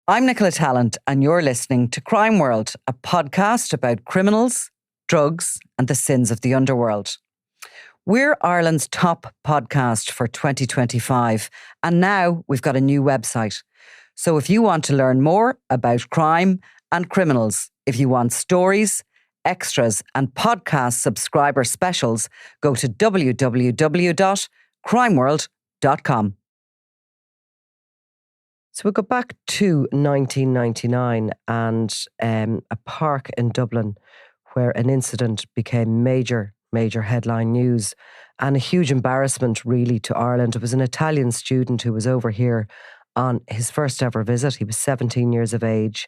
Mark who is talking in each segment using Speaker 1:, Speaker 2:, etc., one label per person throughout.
Speaker 1: I'm Nicola Talent, and you're listening to Crime World, a podcast about criminals, drugs, and the sins of the underworld. We're Ireland's top podcast for 2025, and now we've got a new website. So if you want to learn more about crime and criminals, if you want stories, extras, and podcast subscriber specials, go to www.crimeworld.com. So we'll go back to 1999 and a park in Dublin where an incident became major headline news and a huge embarrassment really to Ireland. It was an Italian student who was over here on his first ever visit. He was 17 years of age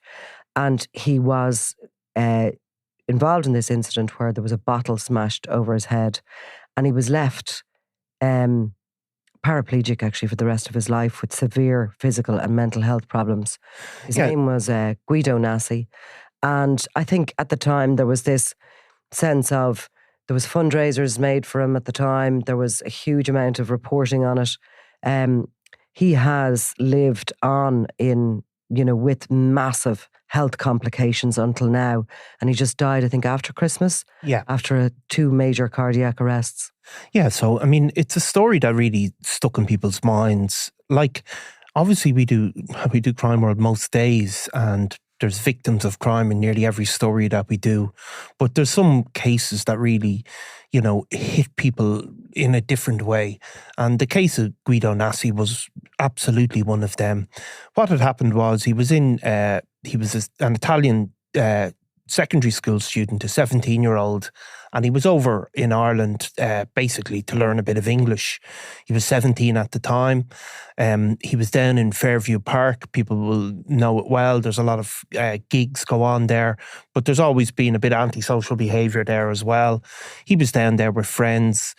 Speaker 1: and he was involved in this incident where there was a bottle smashed over his head and he was left paraplegic actually for the rest of his life with severe physical and mental health problems. His name was Guido Nasi. And I think at the time there was this sense of, there was fundraisers made for him at the time. There was a huge amount of reporting on it. He has lived on with massive health complications until now. And he just died, I think, after Christmas. Yeah. After 2 major cardiac arrests.
Speaker 2: Yeah, so, I mean, it's a story that really stuck in people's minds. Like, obviously we do Crime World most days and there's victims of crime in nearly every story that we do. But there's some cases that really, hit people in a different way. And the case of Guido Nasi was absolutely one of them. What had happened was he was an Italian secondary school student, a 17-year-old, and he was over in Ireland basically to learn a bit of English. He was 17 at the time. He was down in Fairview Park. People will know it well. There's a lot of gigs go on there, but there's always been a bit of antisocial behaviour there as well. He was down there with friends.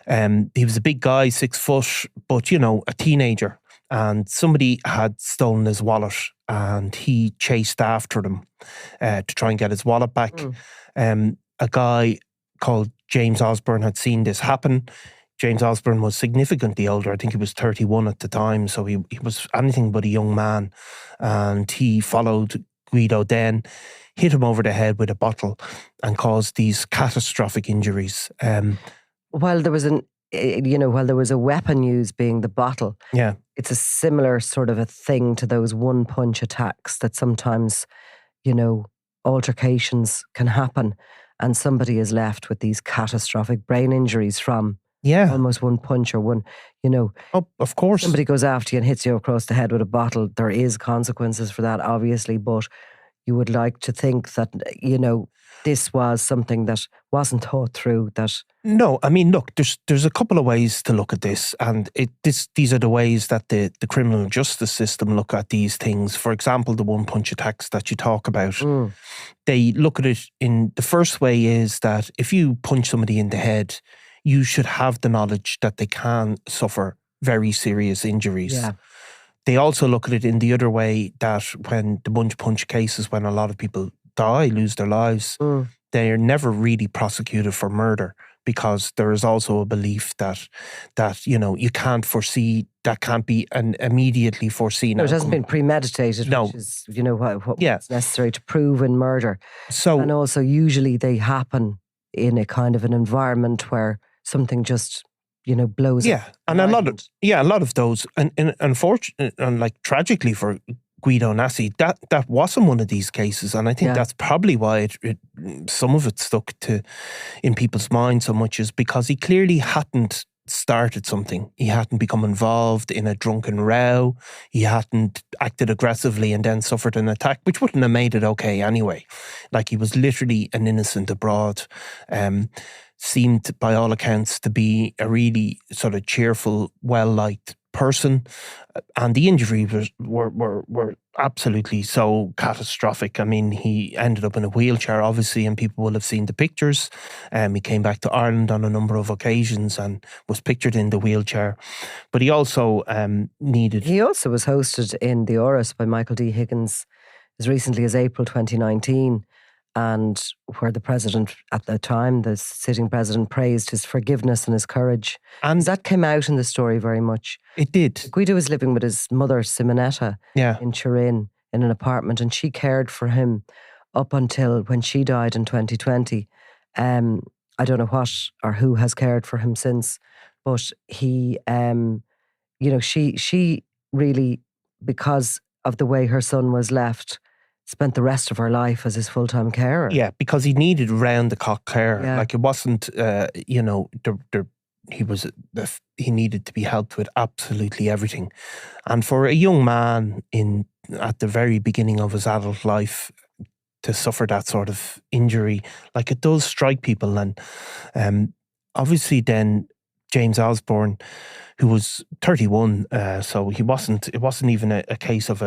Speaker 2: He was a big guy, 6 foot, but, a teenager. And somebody had stolen his wallet and he chased after them to try and get his wallet back. A guy called James Osborne had seen this happen. James Osborne was significantly older. I think he was 31 at the time. So he was anything but a young man. And he followed Guido then, hit him over the head with a bottle and caused these catastrophic injuries.
Speaker 1: While there was a weapon used being the bottle.
Speaker 2: Yeah.
Speaker 1: It's a similar sort of a thing to those one-punch attacks that sometimes, altercations can happen and somebody is left with these catastrophic brain injuries from almost one punch or one,
Speaker 2: Oh, of course.
Speaker 1: Somebody goes after you and hits you across the head with a bottle. There is consequences for that, obviously, but you would like to think that, this was something that wasn't thought through.
Speaker 2: No, I mean, look, there's a couple of ways to look at this, and these are the ways that the criminal justice system look at these things. For example, the one-punch attacks that you talk about, they look at it in the first way is that if you punch somebody in the head, you should have the knowledge that they can suffer very serious injuries.
Speaker 1: Yeah.
Speaker 2: They also look at it in the other way that when the one-punch cases, when a lot of people lose their lives, they are never really prosecuted for murder because there is also a belief that you can't foresee, that can't be an immediately foreseen
Speaker 1: No, it
Speaker 2: outcome.
Speaker 1: hasn't been premeditated,
Speaker 2: No.
Speaker 1: which is, what's necessary to prove in murder. And also usually they happen in a kind of an environment where something just, blows up.
Speaker 2: And a lot of those, and unfortunately, and like tragically for Guido Nasi, that wasn't one of these cases, and I think that's probably why some of it stuck in people's minds so much, is because he clearly hadn't started something. He hadn't become involved in a drunken row. He hadn't acted aggressively and then suffered an attack, which wouldn't have made it okay anyway. Like, he was literally an innocent abroad. Seemed, by all accounts, to be a really sort of cheerful, well-liked person, and the injuries were absolutely so catastrophic. I mean, he ended up in a wheelchair, obviously, and people will have seen the pictures. He came back to Ireland on a number of occasions and was pictured in the wheelchair. But he also
Speaker 1: He also was hosted in the Oris by Michael D. Higgins as recently as April 2019. And where the president at the time, the sitting president, praised his forgiveness and his courage. And that came out in the story very much.
Speaker 2: It did.
Speaker 1: Guido was living with his mother, Simonetta, in Turin. in an apartment, and she cared for him up until when she died in 2020. I don't know what or who has cared for him since, but he, she really, because of the way her son was left, spent the rest of her life as his full-time carer.
Speaker 2: Yeah, because he needed round-the-clock care.
Speaker 1: Yeah.
Speaker 2: Like, it wasn't, he needed to be helped with absolutely everything. And for a young man at the very beginning of his adult life to suffer that sort of injury, like, it does strike people. And obviously then James Osborne, who was 31, so it wasn't even a case of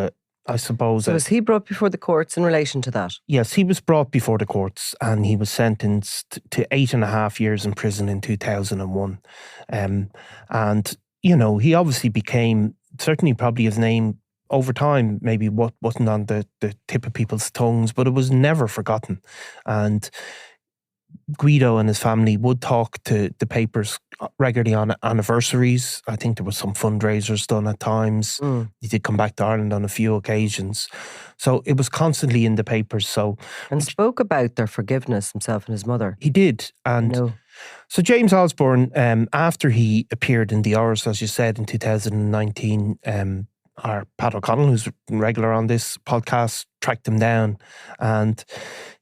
Speaker 2: I suppose.
Speaker 1: So was he brought before the courts in relation to that?
Speaker 2: Yes, he was brought before the courts, and he was sentenced to 8.5 years in prison in 2001. And, he obviously became, certainly probably his name over time, maybe wasn't on the tip of people's tongues, but it was never forgotten. And Guido and his family would talk to the papers regularly on anniversaries. I think there was some fundraisers done at times. He did come back to Ireland on a few occasions. So it was constantly in the papers.
Speaker 1: And spoke about their forgiveness, himself and his mother.
Speaker 2: He did. And so James Osborne, after he appeared in the Ors, as you said, in 2019, our Pat O'Connell, who's regular on this podcast, tracked him down, and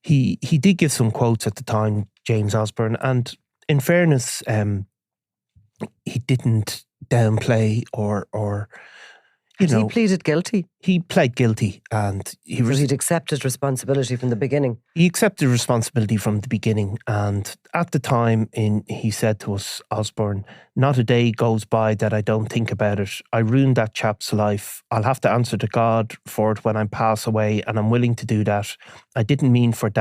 Speaker 2: he did give some quotes at the time, James Osborne, and in fairness, he didn't downplay or
Speaker 1: he pleaded guilty.
Speaker 2: He pled guilty, and
Speaker 1: he'd accepted responsibility from the beginning.
Speaker 2: He accepted responsibility from the beginning, and at the time, he said to us, Osborne, "Not a day goes by that I don't think about it. I ruined that chap's life. I'll have to answer to God for it when I pass away, and I'm willing to do that. I didn't mean for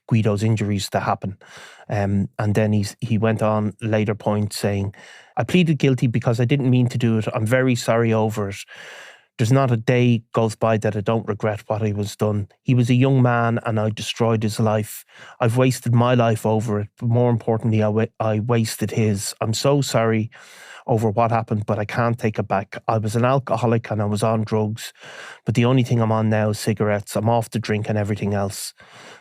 Speaker 2: Guido's injuries to happen." And then he went on later points saying, "I pleaded guilty because I didn't mean to do it. I'm very sorry over it. There's not a day goes by that I don't regret what I was done. He was a young man and I destroyed his life. I've wasted my life over it, but more importantly, I wasted his. I'm so sorry over what happened, but I can't take it back. I was an alcoholic and I was on drugs, but the only thing I'm on now is cigarettes. I'm off the drink and everything else."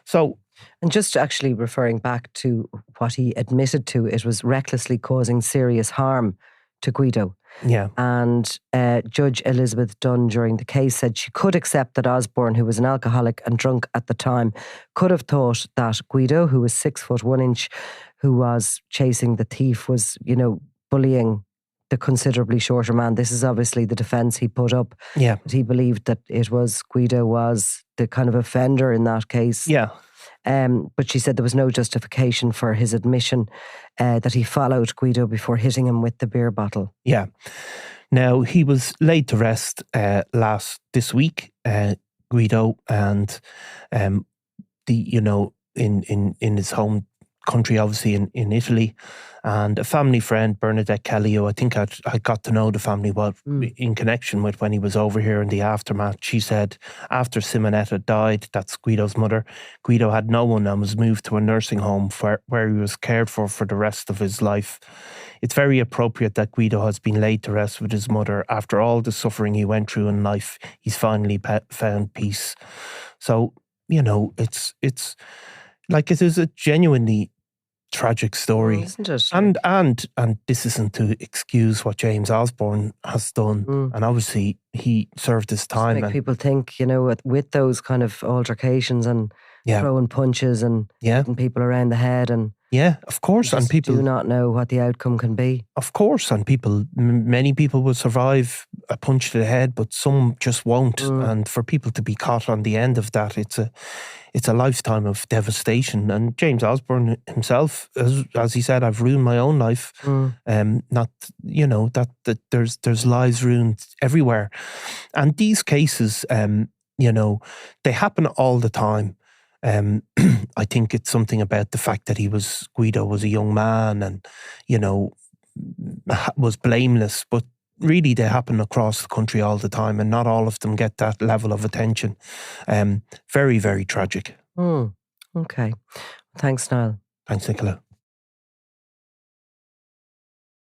Speaker 2: So,
Speaker 1: and just actually referring back to what he admitted to, it was recklessly causing serious harm to Guido.
Speaker 2: Yeah.
Speaker 1: And Judge Elizabeth Dunn during the case said she could accept that Osborne, who was an alcoholic and drunk at the time, could have thought that Guido, who was 6'1", who was chasing the thief, was, bullying the considerably shorter man. This is obviously the defence he put up.
Speaker 2: Yeah.
Speaker 1: But he believed that Guido was the kind of offender in that case.
Speaker 2: Yeah.
Speaker 1: But she said there was no justification for his admission that he followed Guido before hitting him with the beer bottle.
Speaker 2: Yeah. Now, he was laid to rest this week, Guido, and in his home country, obviously in Italy, and a family friend, Bernadette Kelly, who I think I got to know the family well in connection with when he was over here in the aftermath. She said after Simonetta died, that's Guido's mother, Guido had no one and was moved to a nursing home where he was cared for the rest of his life. It's very appropriate that Guido has been laid to rest with his mother. After all the suffering he went through in life, he's finally found peace. So, it's like, it is a genuinely tragic story,
Speaker 1: isn't it?
Speaker 2: And this isn't to excuse what James Osborne has done, and obviously he served his time.
Speaker 1: Make people think, with those kind of altercations and throwing punches and hitting people around the head, and
Speaker 2: of course, and people
Speaker 1: do not know what the outcome can be.
Speaker 2: Of course, and many people will survive a punch to the head, but some just won't. And for people to be caught on the end of that, it's a lifetime of devastation. And James Osborne himself, as he said, "I've ruined my own life." Not that there's lives ruined everywhere, and these cases, they happen all the time. I think it's something about the fact that Guido was a young man and, was blameless, but really they happen across the country all the time, and not all of them get that level of attention. Very, very tragic.
Speaker 1: Okay. Thanks, Niall.
Speaker 2: Thanks, Nicola.